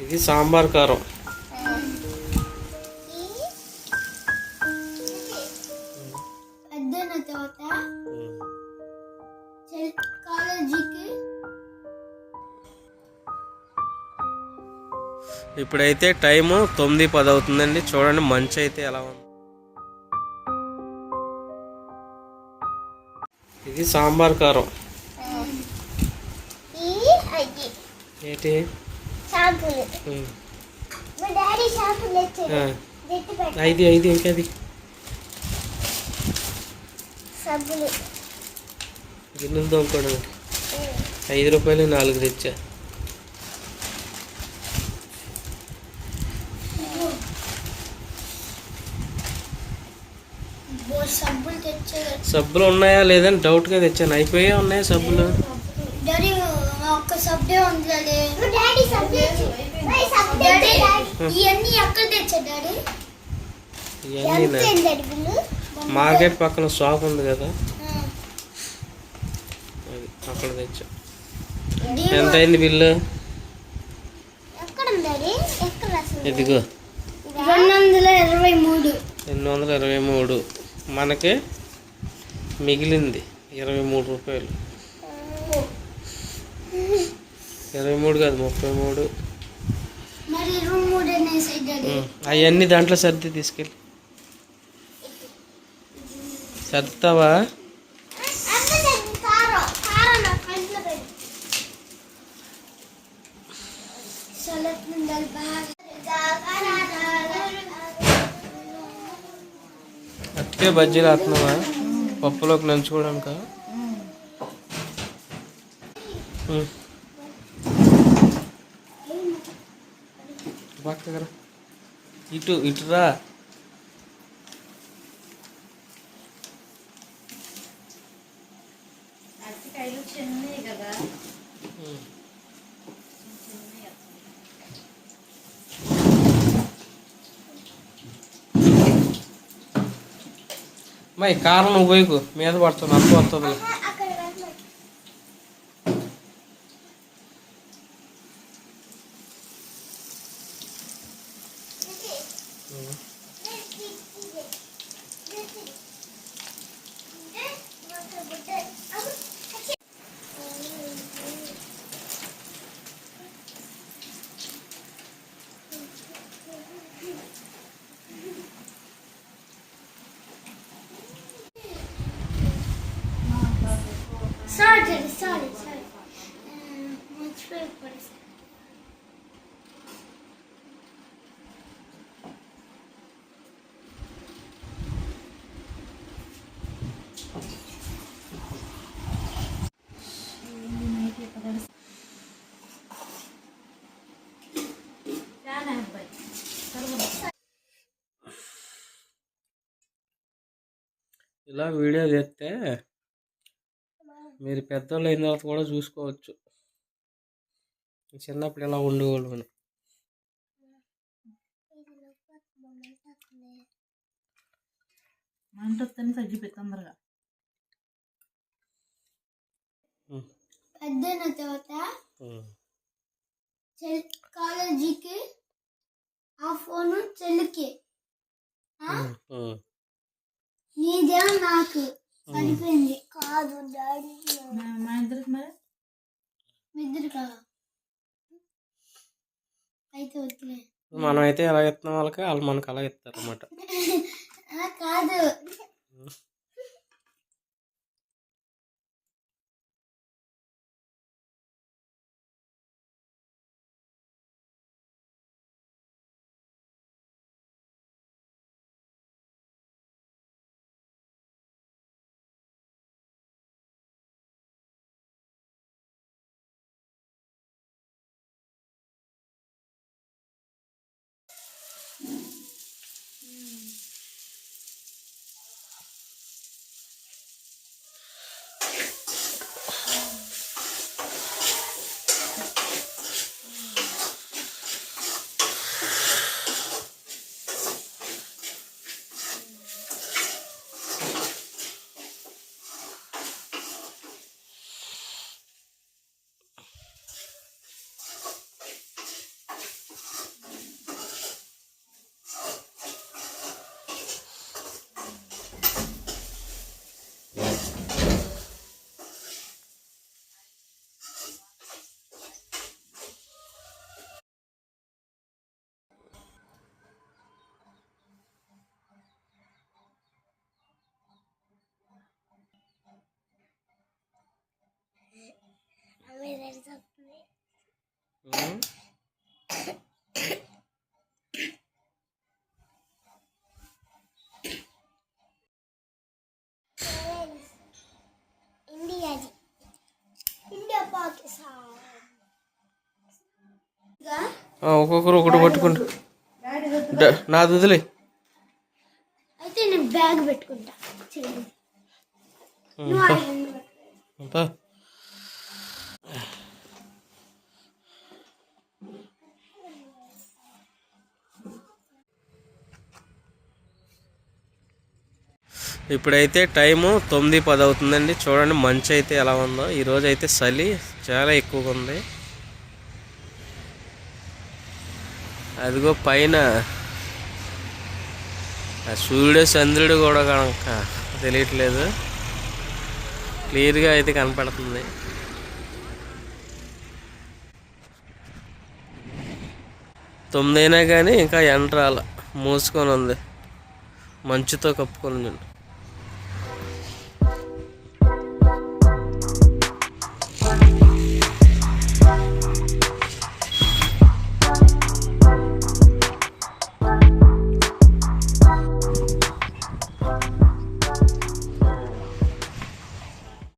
ఇది సాంబార్ కారం. పెద్దన తర్వాత కాలేజీకి ఇప్పుడైతే టైము 9:10 అవుతుందండి. చూడండి మంచి అయితే ఎలా ఉంది. ఇది సాంబార్ కారం. ఏంటి ఐదు ఇంకది గిన్నెలు తోముకోవడం. 5 రూపాయలు 4 తెచ్చా. సబ్బులు ఉన్నాయా లేదని డౌట్గా తెచ్చాను. అయిపోయా ఉన్నాయా సబ్బులు? మార్కెట్ పక్కన షాప్ ఉంది కదా, అది అక్కడ తెచ్చా. ఎంత అయింది బిల్లు? ఇదిగో 223. మనకి మిగిలింది 23 రూపాయలు. 23 కాదు 33. అవన్నీ దాంట్లో సర్ది తీసుకెళ్ళి సర్దుతావా? అట్టే బజ్జీలు వేస్తున్నావా పప్పులోకి నంచుకోవడానికి? పక్కరా ఇటురా. మై కారం నువ్వు పోయికు మీద పడుతుంది, అంత వస్తుంది. Sorry. ఇలా వీడియో చేస్తే మీరు పెద్దోళ్ళు అయిన తర్వాత కూడా చూసుకోవచ్చు. చిన్నప్పుడు ఎలా ఉండేవాళ్ళు మనం. తగ్గిపోయి పెద్దన తర్వాత కాలేజీకి ఆ ఫోను చెల్లికి, నీదేమో నాకు సరిపోయింది. కాదు డాడీ మా ఇద్దరికి, మరి మీ ఇద్దరు కాదు అయితే వద్దులే. మనం అయితే ఎలా ఇస్తున్నాం వాళ్ళకి, వాళ్ళు మనకు అలా ఇస్తారు అన్నమాట. కాదు ఉమ్. ఇండియా పాకిస్తాన్ ఒక్కొక్కరు ఒకటి పట్టుకుంటా నాది వదిలే. అయితే నేను బ్యాగ్ పెట్టుకుంటా. నువ్వు ఆ రెండు పెట్టుకో. ఇప్పుడైతే టైము 9:10 అవుతుందండి. చూడండి మంచు అయితే ఎలా ఉందో. ఈరోజు అయితే చలి చాలా ఎక్కువగా ఉంది. అదిగో పైన ఆ సూర్యుడు చంద్రుడు కూడా కనుక తెలియట్లేదు, క్లియర్గా అయితే కనపడుతుంది. తొమ్మిది అయినా కానీ ఇంకా ఎండ రాల, మూసుకొని ఉంది, మంచుతో కప్పుకొని ఉంది.